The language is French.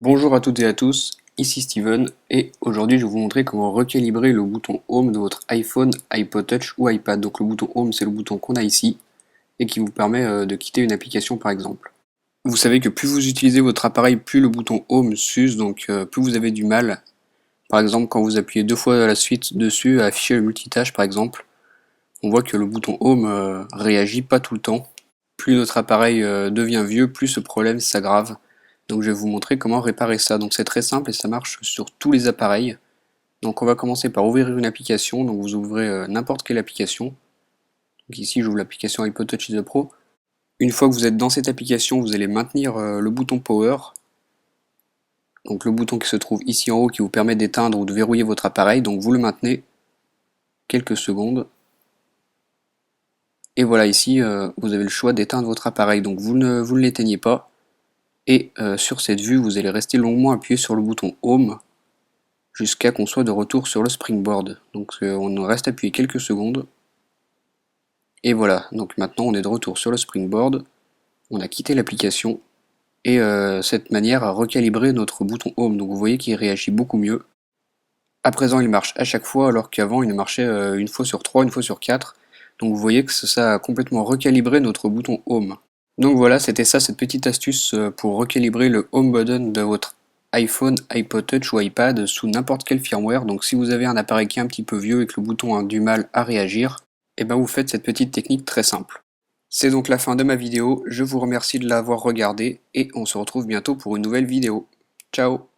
Bonjour à toutes et à tous, ici Steven et aujourd'hui je vais vous montrer comment recalibrer le bouton Home de votre iPhone, iPod Touch ou iPad. Donc le bouton Home c'est le bouton qu'on a ici et qui vous permet de quitter une application par exemple. Vous savez que plus vous utilisez votre appareil, plus le bouton Home s'use, donc plus vous avez du mal. Par exemple quand vous appuyez deux fois à la suite dessus à afficher le multitâche par exemple, on voit que le bouton Home réagit pas tout le temps. Plus notre appareil devient vieux, plus ce problème s'aggrave. Donc je vais vous montrer comment réparer ça. Donc c'est très simple et ça marche sur tous les appareils. Donc on va commencer par ouvrir une application. Donc vous ouvrez n'importe quelle application. Donc ici j'ouvre l'application iPod Touch The Pro. Une fois que vous êtes dans cette application, vous allez maintenir le bouton Power. Donc le bouton qui se trouve ici en haut qui vous permet d'éteindre ou de verrouiller votre appareil. Donc vous le maintenez quelques secondes. Et voilà, ici vous avez le choix d'éteindre votre appareil. Donc vous ne l'éteignez pas. Et sur cette vue, vous allez rester longuement appuyé sur le bouton Home jusqu'à qu'on soit de retour sur le Springboard. Donc on reste appuyé quelques secondes. Et voilà, donc maintenant on est de retour sur le Springboard. On a quitté l'application et cette manière a recalibré notre bouton Home. Donc vous voyez qu'il réagit beaucoup mieux. À présent, il marche à chaque fois alors qu'avant il marchait une fois sur 3, une fois sur 4. Donc vous voyez que ça a complètement recalibré notre bouton Home. Donc voilà, c'était ça cette petite astuce pour recalibrer le Home button de votre iPhone, iPod Touch ou iPad sous n'importe quel firmware. Donc si vous avez un appareil qui est un petit peu vieux et que le bouton a du mal à réagir, et ben vous faites cette petite technique très simple. C'est donc la fin de ma vidéo, je vous remercie de l'avoir regardée et on se retrouve bientôt pour une nouvelle vidéo. Ciao!